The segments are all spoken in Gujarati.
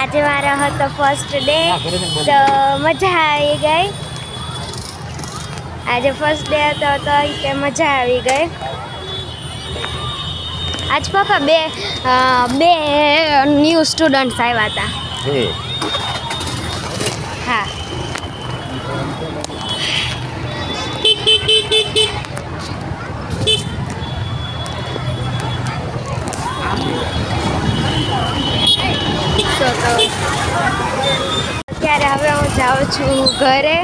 આજે મારો હતો ફર્સ્ટ ડે તો મજા આવી ગઈ. આજે ફર્સ્ટ ડે હતો તો તે મજા આવી ગઈ. આજ પપ્પા બે ન્યૂ સ્ટુડન્ટ્સ આવ્યા હતા. હા અત્યારે હવે હું જાઉં છું ઘરે.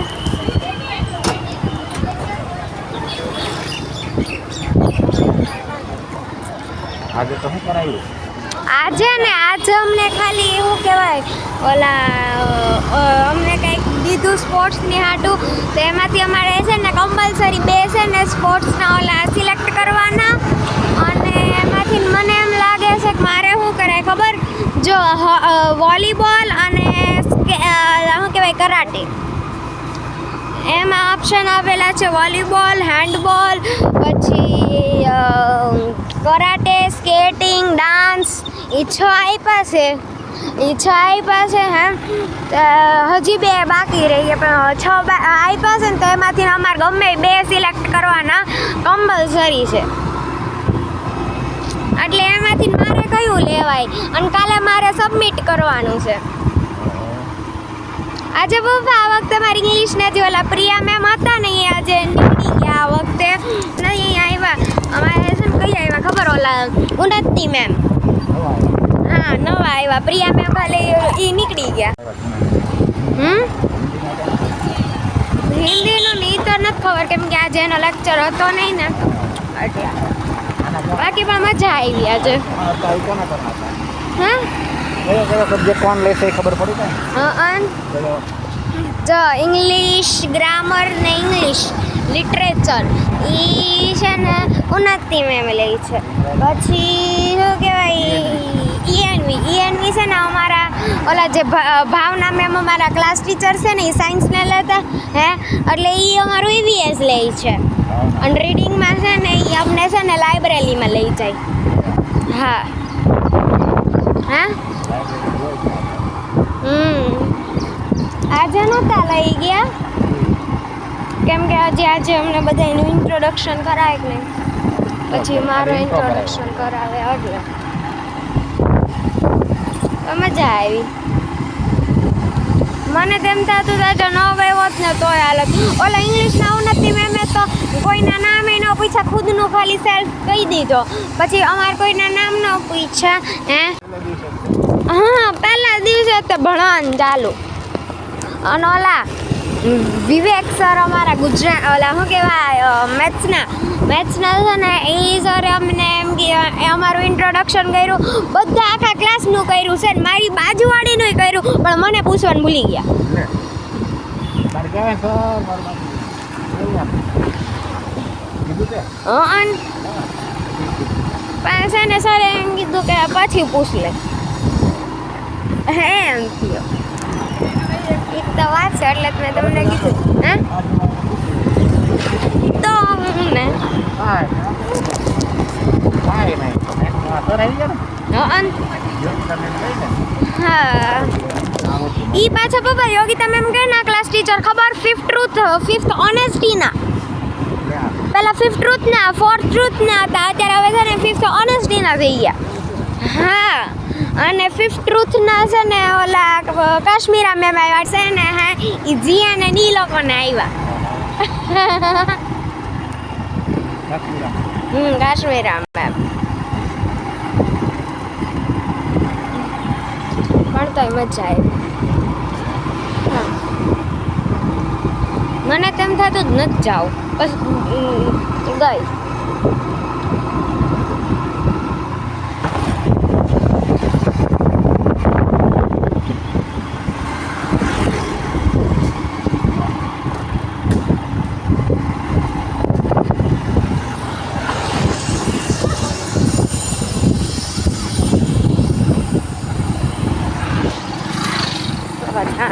આજે તો શું કરાયું? આજે અમને ખાલી એવું કહેવાય અમને કંઈક દીધું સ્પોર્ટ્સની હાટું. તો એમાંથી અમારે છે ને કમ્પલસરી બે છે ને સ્પોર્ટ્સના સિલેક્ટ કરવાના. અને એમાંથી મને એમ લાગે છે કે મારે શું કરાય ખબર, જો વોલીબોલ અને શું કહેવાય કરાટે, એમાં ઓપ્શન આપેલા છે વોલીબોલ, હેન્ડબોલ, પછી કરાટે, સ્કેટિંગ, ડાન્સ. એ 6 આપ્યા છે. હે હજી 2 બાકી રહી, પણ 6 આપ્યા છે ને તો એમાંથી અમારે ગમે 2 સિલેક્ટ કરવાના કમ્પલસરી છે. એટલે એમાંથી મારે કયું લેવાય, અને કાલે મારે સબમિટ કરવાનું છે. આજે પપ્પા આ વખતે મારી ઇંગ્લિશના જે ઓલા પ્રિયા મેમ હતા ને એ આજે નીકળી ગયા. આ વખતે નહીં આવ્યા. અમારે છે ને કઈ આવ્યા ખબર, ઓલા ઉન્નતિ મેમ. હા નવા આવ્યા. પ્રિયા મેમ ખાલી એ નીકળી ગયા. હિન્દીનું નહીં તો નથી ખબર, કેમ કે આજે એનો લેક્ચર હતો નહીં ને એટલે. બાકી પણ મજા આવી આજે. હા કોણ લેશે ખબર પડી જો ઇંગ્લિશ ગ્રામર ને ઇંગ્લિશ લિટરેચર એ છે ને ઉન્નતિ મેમ લે છે. પછી શું કહેવાય ઈએનવી છે ને અમારા ઓલા જે ભાવના મેમ અમારા ક્લાસ ટીચર છે ને એ સાયન્સને લેતા. હે એટલે એ અમારું ઈવીએસ લે છે. અને રીડિંગમાં છે ને એ અમને છે ને લાઇબ્રેરીમાં લઈ જાય. હા આજે નહોતા લઈ ગયા, કેમ કે આજે અમને બધાનું ઇન્ટ્રોડક્શન કરાય કે નહીં, પછી મારું ઇન્ટ્રોડક્શન કરાવે એટલે તો મજા આવી. મને તેમ થતું આજે ન ગયો હોત ને તોય હાલત. ઓલા ઇંગ્લિશના ઉન્નતિ મેમે તો કોઈના નામે ન પૂછ્યા, ખુદનું ખાલી સેલ્ફ કહી દીધો. પછી અમારે કોઈના નામ ન પૂછ્યા. હા પહેલા દિવસે તો ભણવાનું ચાલુ. અને ઓલા વિવેક સર અમારા ગુજરાત ઓલા શું કહેવાય મેથ્સના છે ને એ સરે અમને એમ કે અમારું ઇન્ટ્રોડક્શન કર્યું. બધા આખા ક્લાસનું કર્યું છે ને મારી બાજુવાળીનું કર્યું, પણ મને પૂછવાનું ભૂલી ગયા. પણ છે ને સરે એમ કીધું કે પછી પૂછ લે. એમ થયો એક તો વાત છે એટલે મેં તમને કીધું. હે તો ને હા ઈ પાછા પપ્પા યોગિતા મેમ કે ના ક્લાસ ટીચર ખબર, 5th ઓનેસ્ટીના પહેલા 5th ટ્રુથના 4th ટ્રુથના હતા, અત્યારે હવે છે ને 5th ઓનેસ્ટીના થઈ ગયા. હા અને 5th ટ્રુથના છે ને ઓલા કાશ્મીરા મેમ આવ્યા છે ને. હા એ જી અને ડી લોકોને આવ્યા. કાશ્મીરા મેમ ભણતોય મજા આવી. મને તેમ થતું જ નથી જાઉં, બસ ગઈ.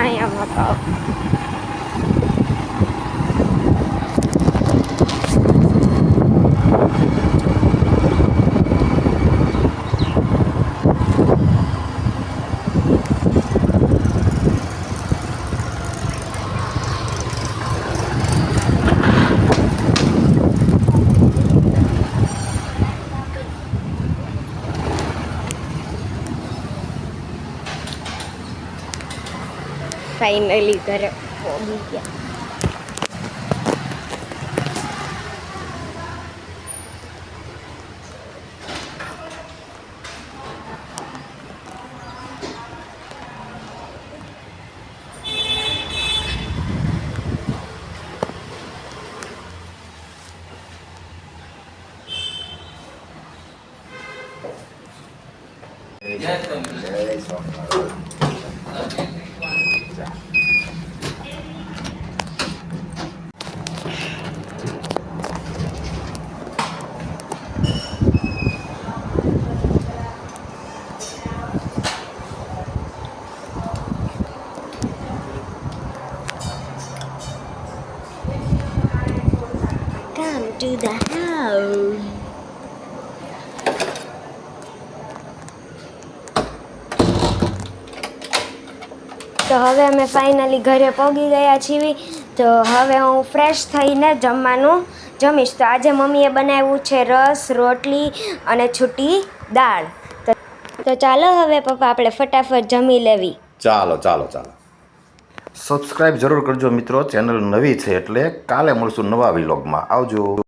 અહીંયા મકાવ ફાઇનલી ઘરે પહોંચી ગયા. Come to the house. તો હવે અમે ફાઇનલી ઘરે પહોંચી ગયા છીએ. તો હવે હું ફ્રેશ થઈને જમવાનું જમીશ. તો આજે મમ્મીએ બનાવ્યું છે રસ, રોટલી અને છૂટી દાળ. તો ચાલો હવે પપ્પા આપણે ફટાફટ જમી લેવી. ચાલો સબસ્ક્રાઇબ જરૂર કરજો મિત્રો, ચેનલ નવી છે એટલે કાલે મળશું નવા વ્લોગમાં. આવજો.